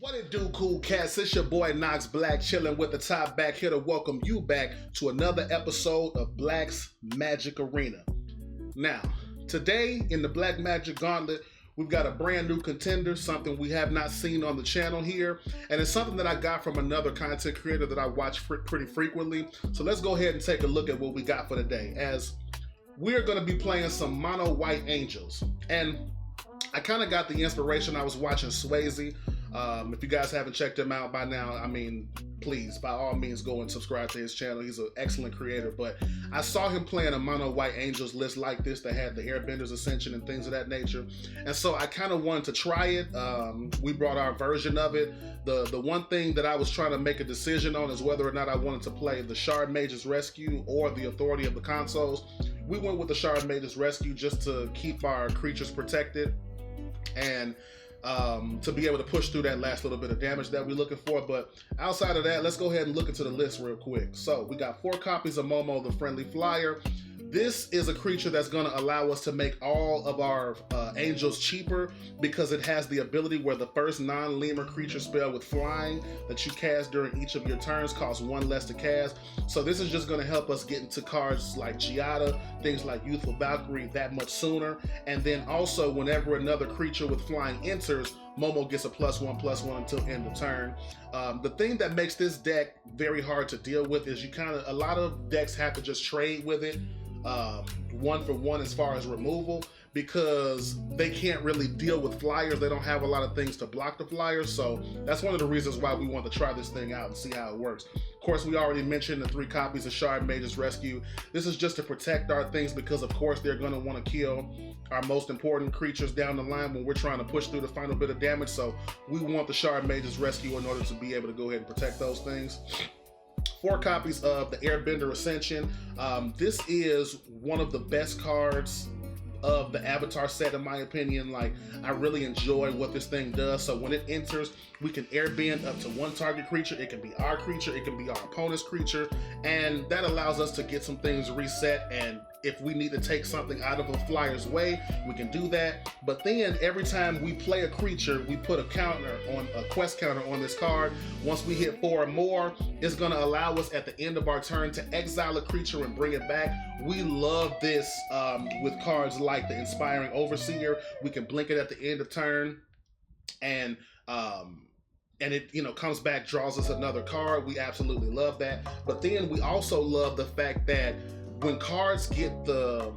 What it do, cool cats? It's your boy Knox Black, chilling with the top back here to welcome you back to another episode of Black's Magic Arena. Now, today in the Black Magic Gauntlet, we've got a brand new contender, something we have not seen on the channel here, and it's something that I got from another content creator that I watch pretty frequently. So let's go ahead and take a look at what we got for today, as we're going to be playing some mono white angels. And I kind of got the inspiration. I was watching Swayze. If you guys haven't checked him out by now, I mean, please, by all means, go and subscribe to his channel. He's an excellent creator. But I saw him playing a mono white angels list like this that had the Airbender's Ascension and things of that nature. And so I kind of wanted to try it. We brought our version of it. The one thing that I was trying to make a decision on is whether or not I wanted to play the Shard Mage's Rescue or the Authority of the Consoles. We went with the Shard Mage's Rescue just to keep our creatures protected and to be able to push through that last little bit of damage that we're looking for. But outside of that, let's go ahead and look into the list real quick. So we got 4 copies of Momo the Friendly Flyer. This is a creature that's going to allow us to make all of our angels cheaper because it has the ability where the first non-lemur creature spell with flying that you cast during each of your turns costs 1 less to cast. So this is just going to help us get into cards like Giada, things like Youthful Valkyrie that much sooner. And then also whenever another creature with flying enters, Momo gets a +1/+1 until end of turn. The thing that makes this deck very hard to deal with is a lot of decks have to just trade with it 1 for 1 as far as removal, because they can't really deal with flyers. They don't have a lot of things to block the flyers. So that's one of the reasons why we want to try this thing out and see how it works. Of course, we already mentioned the 3 copies of Shard Mage's Rescue. This is just to protect our things because of course they're going to want to kill our most important creatures down the line when we're trying to push through the final bit of damage. So we want the Shard Mage's Rescue in order to be able to go ahead and protect those things. 4 copies of the Airbender Ascension. This is one of the best cards of the Avatar set, in my opinion. Like, I really enjoy what this thing does. So when it enters, we can airbend up to 1 target creature. It can be our creature, it can be our opponent's creature, and that allows us to get some things reset. And if we need to take something out of a flyer's way, we can do that. But then every time we play a creature, we put a quest counter on this card. Once we hit 4 or more, it's going to allow us at the end of our turn to exile a creature and bring it back. We love this with cards like the Inspiring Overseer. We can blink it at the end of turn, and it comes back, draws us another card. We absolutely love that. But then we also love the fact that when cards get the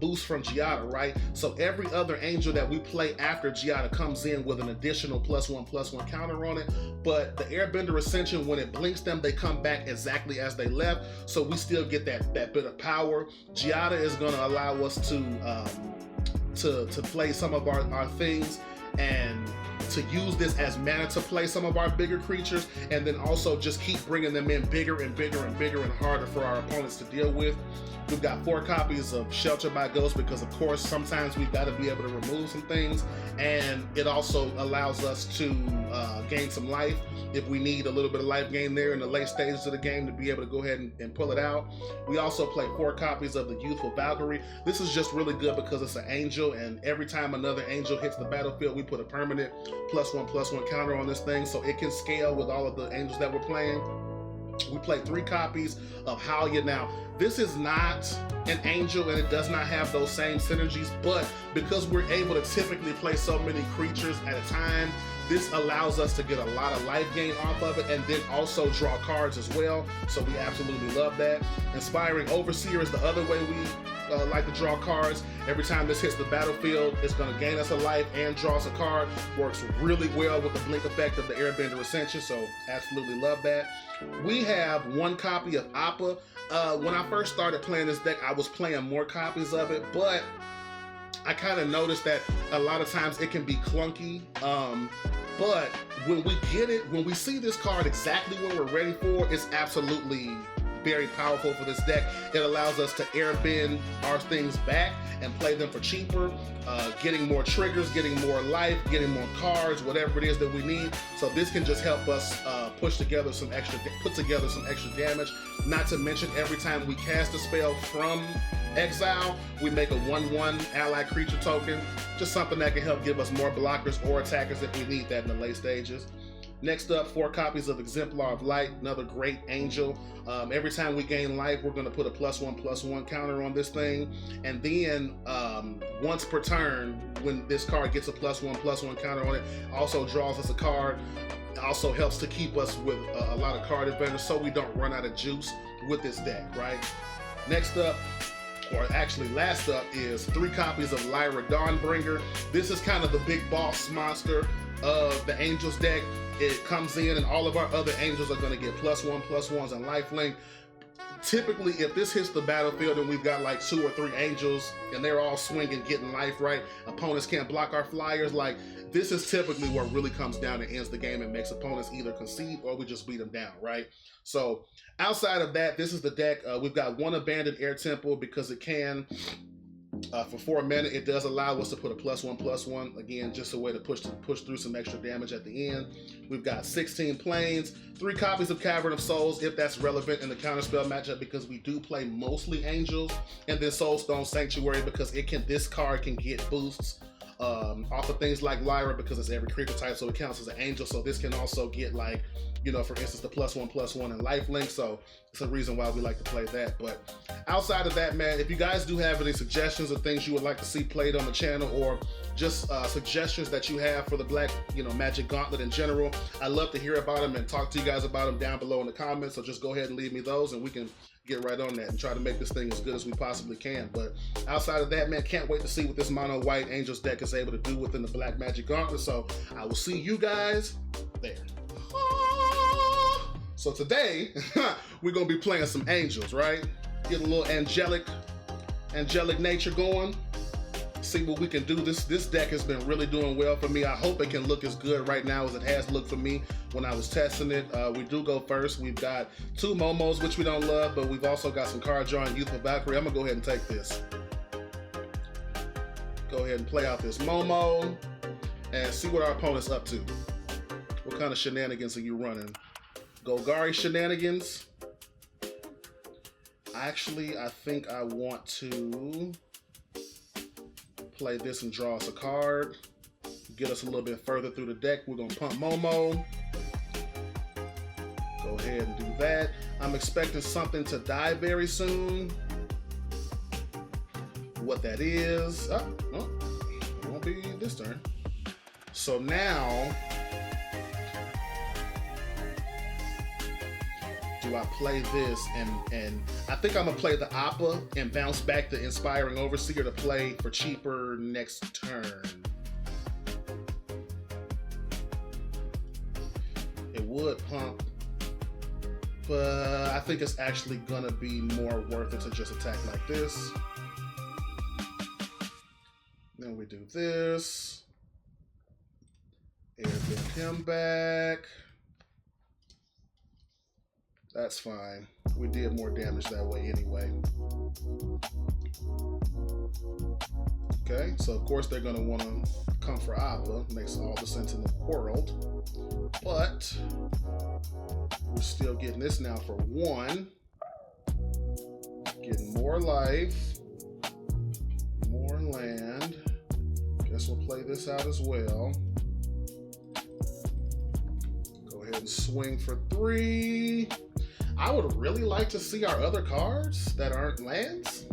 boost from Giada, right? So every other angel that we play after Giada comes in with an additional +1/+1 counter on it. But the Airbender Ascension, when it blinks them, they come back exactly as they left. So we still get that bit of power. Giada is going to allow us to play some of our things and to use this as mana to play some of our bigger creatures, and then also just keep bringing them in bigger and bigger and bigger and harder for our opponents to deal with. We've got 4 copies of Shelter by Ghost because of course sometimes we've got to be able to remove some things, and it also allows us to gain some life if we need a little bit of life gain there in the late stages of the game to be able to go ahead and pull it out. We also play 4 copies of the Youthful Valkyrie. This is just really good because it's an angel, and every time another angel hits the battlefield, we put a permanent +1/+1 counter on this thing, so it can scale with all of the angels that we're playing. We play 3 copies of Halia. Now, this is not an angel and it does not have those same synergies, but because we're able to typically play so many creatures at a time, this allows us to get a lot of life gain off of it and then also draw cards as well. So we absolutely love that. Inspiring Overseer is the other way we like to draw cards. Every time this hits the battlefield, it's going to gain us a life and draw us a card. Works really well with the blink effect of the Airbender Ascension, so absolutely love that. We have 1 copy of Appa. When I first started playing this deck, I was playing more copies of it, but I kind of noticed that a lot of times it can be clunky. But when we get it, when we see this card exactly when we're ready for, it's absolutely very powerful for this deck. It allows us to airbend our things back and play them for cheaper, getting more triggers, getting more life, getting more cards, whatever it is that we need. So this can just help us put together some extra damage. Not to mention, every time we cast a spell from exile, we make a 1/1 allied creature token. Just something that can help give us more blockers or attackers if we need that in the late stages. Next up, 4 copies of Exemplar of Light, another great angel. Every time we gain life, we're going to put a +1/+1 counter on this thing. And then once per turn, when this card gets a +1/+1 counter on it, also draws us a card. It also helps to keep us with a lot of card advantage so we don't run out of juice with this deck, right? Next up, or actually last up, is 3 copies of Lyra Dawnbringer. This is kind of the big boss monster of the Angels deck. It comes in and all of our other Angels are going to get +1/+1s and lifelink. Typically, if this hits the battlefield and we've got like 2 or 3 Angels and they're all swinging, getting life right, opponents can't block our flyers, like this is typically what really comes down and ends the game and makes opponents either concede or we just beat them down, right? So outside of that, this is the deck. We've got 1 Abandoned Air Temple because it can, for 4 mana, it does allow us to put a +1/+1. Again, just a way to push through some extra damage at the end. We've got 16 planes, 3 copies of Cavern of Souls, if that's relevant in the counterspell matchup, because we do play mostly Angels, and then Soulstone Sanctuary because this card can get boosts off of things like Lyra because it's every creature type, so it counts as an angel. So this can also get, like, you know, for instance, the +1/+1 and lifelink. So it's a reason why we like to play that. But outside of that, man, if you guys do have any suggestions of things you would like to see played on the channel, or just suggestions that you have for the Black, Magic Gauntlet in general, I'd love to hear about them and talk to you guys about them down below in the comments. So just go ahead and leave me those, and we can get right on that and try to make this thing as good as we possibly can. But outside of that, man, can't wait to see what this mono white Angels deck is able to do within the Black Magic Gauntlet. So I will see you guys there. So today, we're gonna be playing some Angels, right? Get a little angelic nature going. See what we can do. This deck has been really doing well for me. I hope it can look as good right now as it has looked for me when I was testing it. We do go first. We've got 2 Momos, which we don't love, but we've also got some card drawing Youthful Valkyrie. I'm gonna go ahead and take this. Go ahead and play out this Momo and see what our opponent's up to. What kind of shenanigans are you running? Golgari shenanigans? Actually, I think I want to play this and draw us a card, get us a little bit further through the deck. We're gonna pump Momo. Go ahead and do that. I'm expecting something to die very soon. What that is, it won't be this turn. So now, do I play this and I think I'm gonna play the Appa and bounce back the Inspiring Overseer to play for cheaper next turn. It would pump, but I think it's actually gonna be more worth it to just attack like this. Then we do this. Airbend him back. That's fine. We did more damage that way anyway. Okay, so of course they're gonna wanna come for Appa. Makes all the sense in the world. But we're still getting this now for 1. Getting more life, more land. Guess we'll play this out as well. Go ahead and swing for 3. I would really like to see our other cards that aren't lands,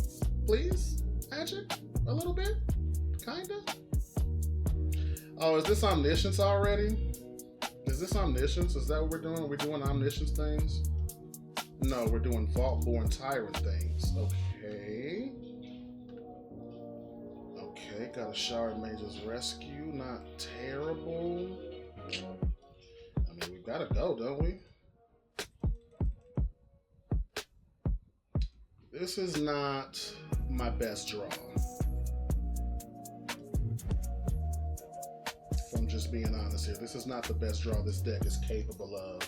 please, Magic, a little bit, kinda. Oh, is this Omniscience already? Is this Omniscience? Is that what we're doing? Are we doing Omniscience things? No, we're doing Vault-Born Tyrant things. Okay. Okay, got a Shard Mage's Rescue, not terrible. I mean, we've gotta go, don't we? This is not my best draw. If I'm just being honest here, this is not the best draw this deck is capable of.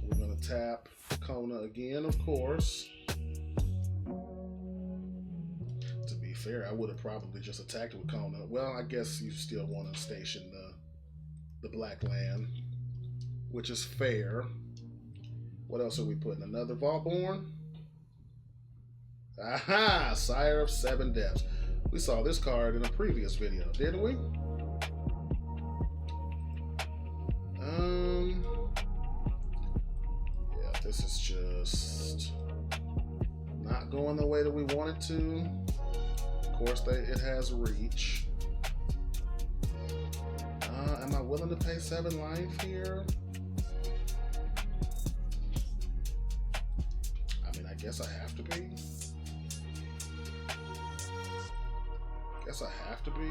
We're gonna tap Kona again, of course. To be fair, I would have probably just attacked with Kona. Well, I guess you still want to station the black land, which is fair. What else are we putting? Another Vault-Born? Aha! Sire of 7 Depths. We saw this card in a previous video, didn't we? not going the way that we want it to. Of course, it has reach. Am I willing to pay 7 life here? I mean, I guess I have to be. Guess I have to be.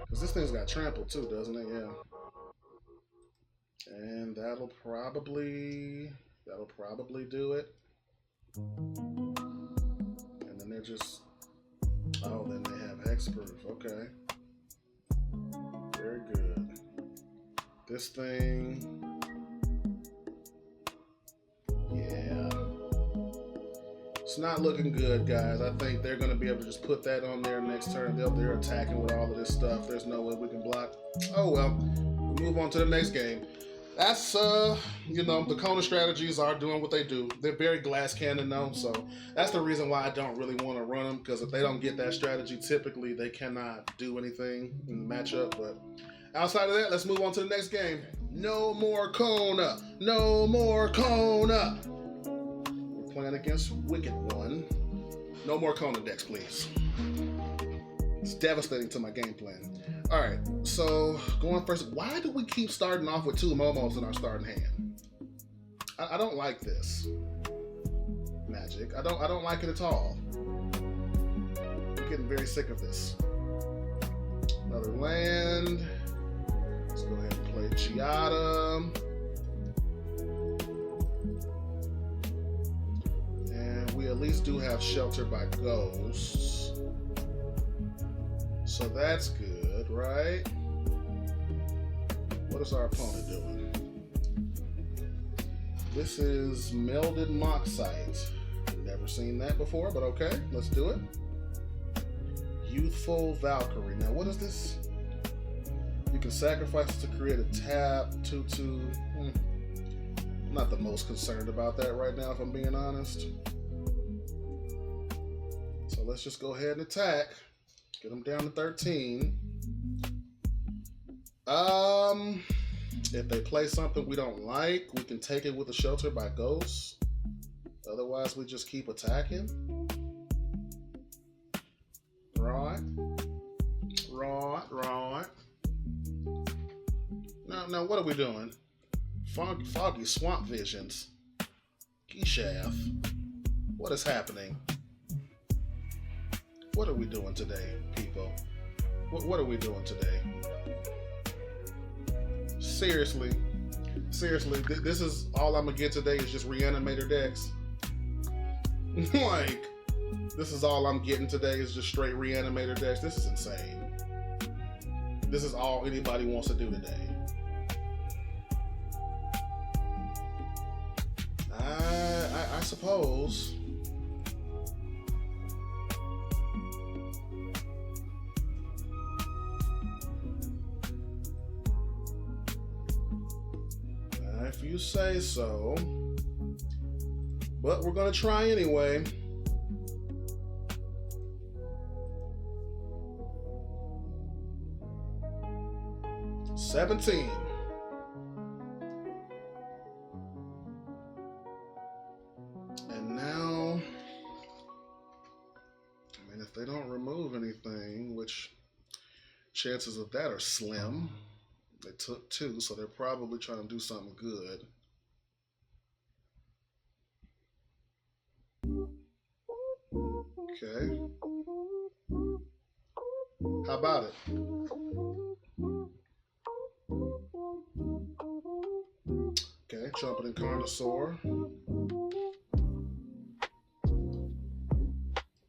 Because this thing's got trample too, doesn't it? Yeah. And that'll probably do it. And then they're just, oh, then they have hexproof. Okay. Very good. This thing, yeah. It's not looking good, guys. I think they're going to be able to just put that on there next turn. They're attacking with all of this stuff. There's no way we can block. Oh, well. We'll move on to the next game. That's, you know, the counter strategies are doing what they do. They're very glass cannon, though, so that's the reason why I don't really want to run them, because if they don't get that strategy, typically they cannot do anything in the matchup. But outside of that, let's move on to the next game. No more Kona. No more Kona. We're playing against Wicked One. No more Kona decks, please. It's devastating to my game plan. All right, so going first, why do we keep starting off with 2 Momos in our starting hand? I don't like this, Magic. I don't like it at all. I'm getting very sick of this. Another land. Let's go ahead and play Giada. And we at least do have Shelter by Ghosts. So that's good, right? What is our opponent doing? This is Melded Moxite. Never seen that before, but okay, let's do it. Youthful Valkyrie. Now, what is this? You can sacrifice it to create a tap, 2/2. I'm not the most concerned about that right now, if I'm being honest. So let's just go ahead and attack. Get them down to 13. If they play something we don't like, we can take it with a Shelter by Ghosts. Otherwise, we just keep attacking. Right. Now, what are we doing? Foggy Swamp Visions. Geshath. What is happening? What are we doing today, people? What are we doing today? Seriously, this is all I'm gonna get today is just Reanimator decks. Like, this is all I'm getting today is just straight Reanimator decks. This is insane. This is all anybody wants to do today. I suppose. If you say so. But we're gonna try anyway. $17. And now, I mean, if they don't remove anything, which chances of that are slim. They took 2, so they're probably trying to do something good. Okay. How about it? Okay, Trumpet and Carnosaur.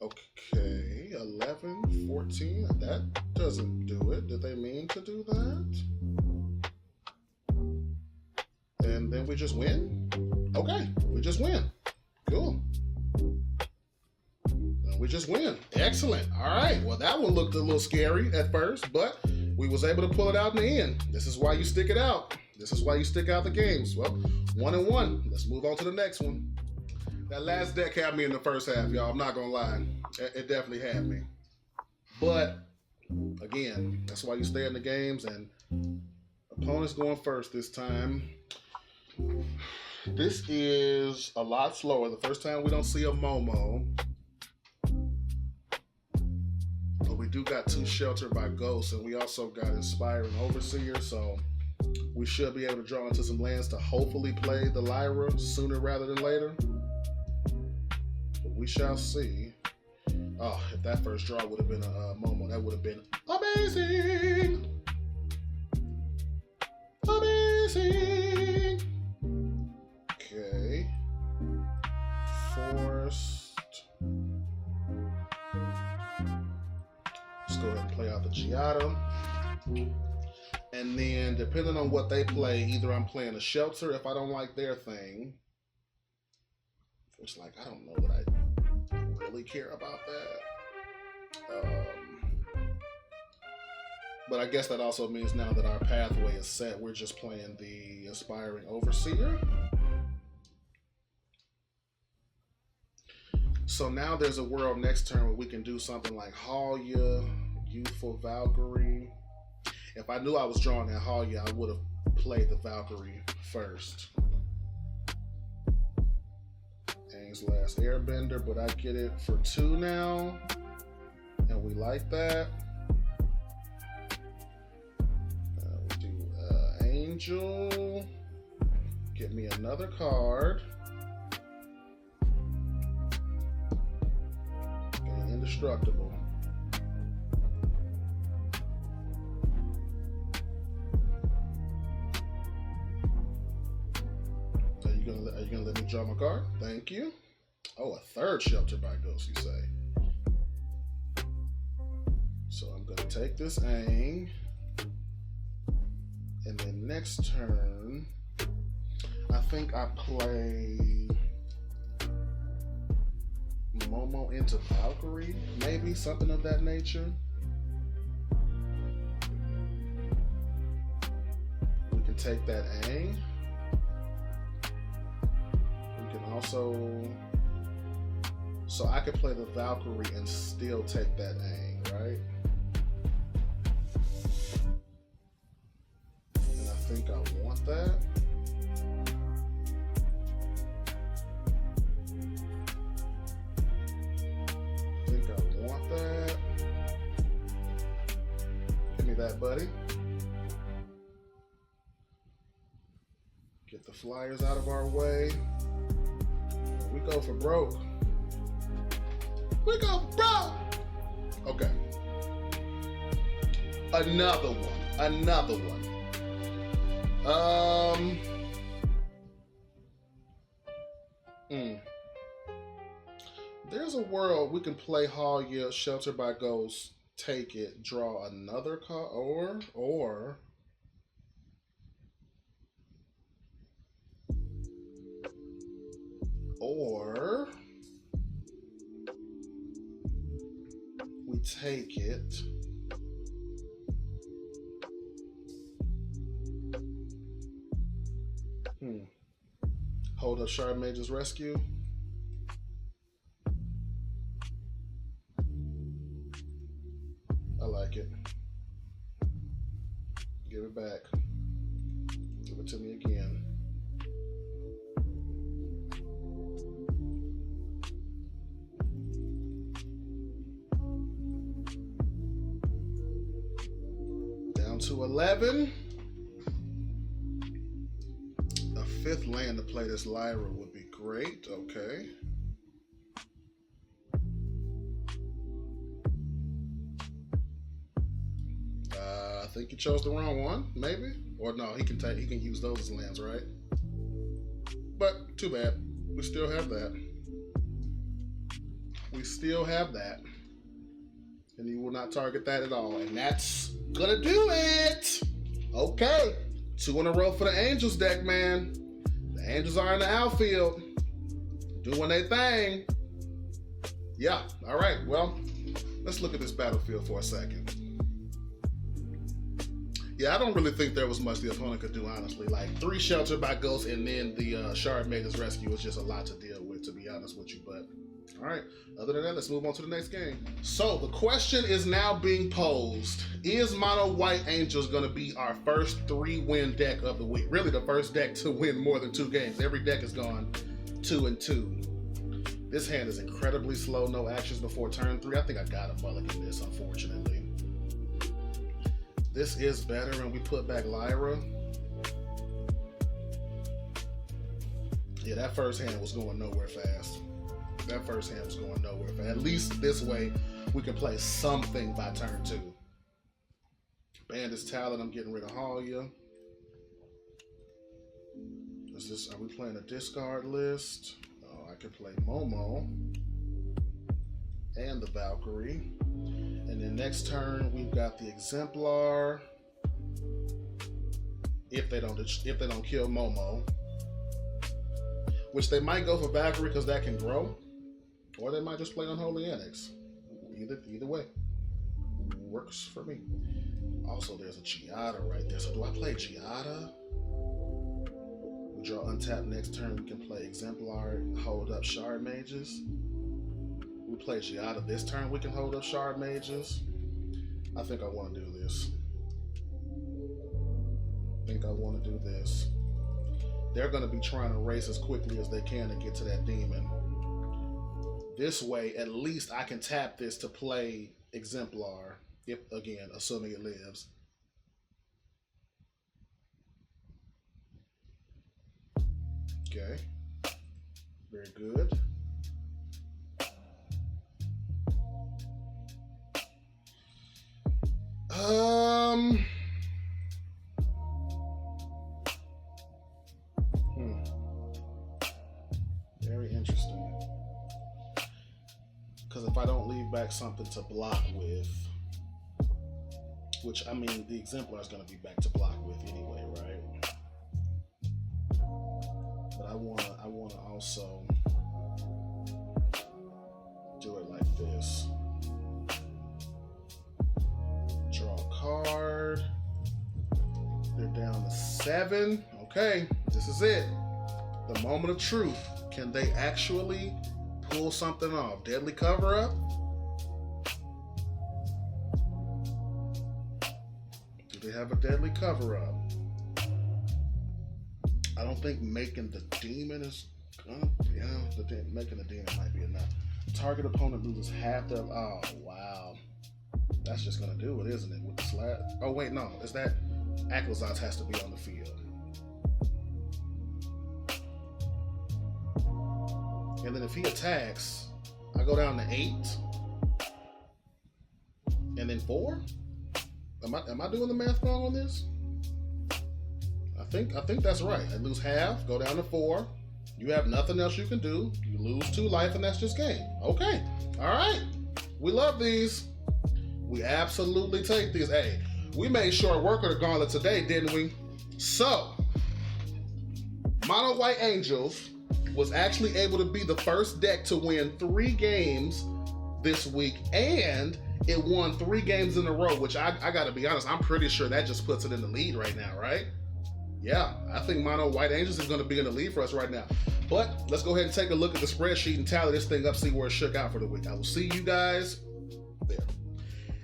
Okay, 11, 14. That doesn't do it. Did they mean to do that? And then we just win? Okay, we just win. Cool. We just win. Excellent. All right. Well, that one looked a little scary at first, but we was able to pull it out in the end. This is why you stick it out. This is why you stick out the games. Well, 1-1. Let's move on to the next one. That last deck had me in the first half, y'all. I'm not going to lie. It definitely had me. But, again, that's why you stay in the games, and Opponent's going first this time. This is a lot slower. The first time we don't see a Momo. But we do got 2 Sheltered by Ghosts, and we also got Inspiring Overseer, so we should be able to draw into some lands to hopefully play the Lyra sooner rather than later. But we shall see. Oh, if that first draw would have been a Momo, that would have been amazing! Amazing! Okay. Forced. Let's go ahead and play out the Giada. And then, depending on what they play, either I'm playing a Shelter if I don't like their thing. Which, like, I don't know that I really care about that. But I guess that also means now that our pathway is set, we're just playing the Inspiring Overseer. So now there's a world next turn where we can do something like Halia, Youthful Valkyrie. If I knew I was drawing that Halia, I would have played the Valkyrie first. Aang's Last Airbender, but I get it for 2 now. And we like that. We'll do Angel. Get me another card. And Indestructible. Are you gonna let me draw my card? Thank you. Oh, a 3rd Shelter by Ghost, you say. So I'm gonna take this Aang. And then next turn, I think I play Momo into Valkyrie, maybe something of that nature. We can take that Aang. We can also, so I could play the Valkyrie and still take that Aang, right? And I think I want that. Give me that, buddy. Get the flyers out of our way. We go for broke. We go for broke. Okay. Another one. Another one. There's a world we can play Halia, Shelter by Ghosts, take it, draw another card, or we take it, hold up Shard Mage's Rescue. I like it. Give it back. Give it to me again. Down to 11. A 5th land to play this Lyra would be great. Okay. I think you chose the wrong one, maybe? Or no, he can use those as lands, right? But too bad. We still have that. We still have that. And he will not target that at all. And that's gonna do it! Okay. 2 in a row for the Angels deck, man. The Angels are in the outfield. Doing their thing. Yeah, alright, well, let's look at this battlefield for a second. Yeah, I don't really think there was much the opponent could do, honestly. Like, 3 Shelter by Ghost and then the Shard Mage's Rescue was just a lot to deal with, to be honest with you. But All right, other than that, let's move on to the next game. So the question is now being posed. Is Mono White Angels gonna be our first 3-win deck of the week? Really the first deck to win more than 2 games. Every deck has gone 2-2. This hand is incredibly slow, no actions before turn 3. I think I gotta mulligan this, unfortunately. This is better, and we put back Lyra. Yeah, that first hand was going nowhere fast. That first hand was going nowhere fast. At least this way, we can play something by turn 2. Bandit's Talent, I'm getting rid of Halia. Are we playing a discard list? I could play Momo and the Valkyrie. And then next turn we've got the Exemplar. If they don't kill Momo, which they might go for Valkyrie because that can grow, or they might just play Unholy Annex. Either way works for me. Also, there's a Giada right there. So do I play Giada? We draw untap next turn. We can play Exemplar, hold up Shard Mages. We play Giada this turn. We can hold up Shard Mages. I think I want to do this. They're going to be trying to race as quickly as they can to get to that demon. This way, at least I can tap this to play Exemplar. If, again, assuming it lives. Okay. Very good. Very interesting. Because if I don't leave back something to block with, which, I mean, the Exemplar is going to be back to block with anyway, right? But I want to also do it like this. Draw a card. They're down to 7. Okay, this is it. The moment of truth. Can they actually pull something off? Deadly Cover-Up? They have a Deadly Cover-Up. I don't think making the demon is gonna. Yeah, making the demon might be enough. Target opponent loses half their. Oh wow, that's just gonna do it, isn't it? With the slap. Oh wait, no, is that Aclazotz has to be on the field. And then if he attacks, I go down to 8, and then 4. Am I doing the math wrong on this? I think that's right. I lose half, go down to 4. You have nothing else you can do. You lose 2 life, and that's just game. Okay. All right. We love these. We absolutely take these. Hey, we made short work of the gauntlet today, didn't we? So, Mono White Angels was actually able to be the first deck to win 3 games this week, and it won 3 games in a row, which I gotta be honest, I'm pretty sure that just puts it in the lead right now, right? Yeah, I think Mono White Angels is gonna be in the lead for us right now. But let's go ahead and take a look at the spreadsheet and tally this thing up, see where it shook out for the week. I will see you guys there.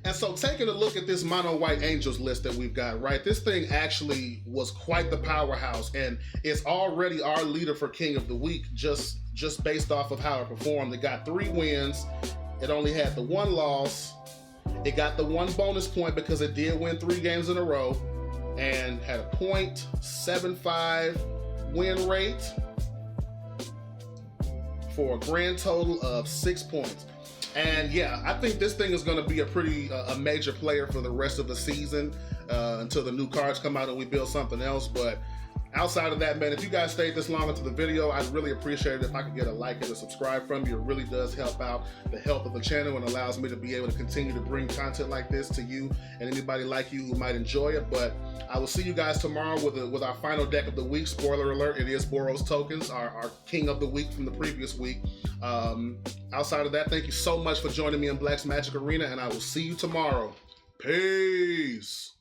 And so taking a look at this Mono White Angels list that we've got, right? This thing actually was quite the powerhouse, and it's already our leader for King of the Week just based off of how it performed. It got 3 wins. It only had the 1 loss. It got the 1 bonus point because it did win 3 games in a row and had a .75 win rate for a grand total of 6 points. And yeah, I think this thing is going to be a major player for the rest of the season until the new cards come out and we build something else. But outside of that, man, if you guys stayed this long into the video, I'd really appreciate it if I could get a like and a subscribe from you. It really does help out the health of the channel and allows me to be able to continue to bring content like this to you and anybody like you who might enjoy it. But I will see you guys tomorrow with our final deck of the week. Spoiler alert, it is Boros Tokens, our King of the Week from the previous week. Outside of that, thank you so much for joining me in Black Magic Arena, and I will see you tomorrow. Peace.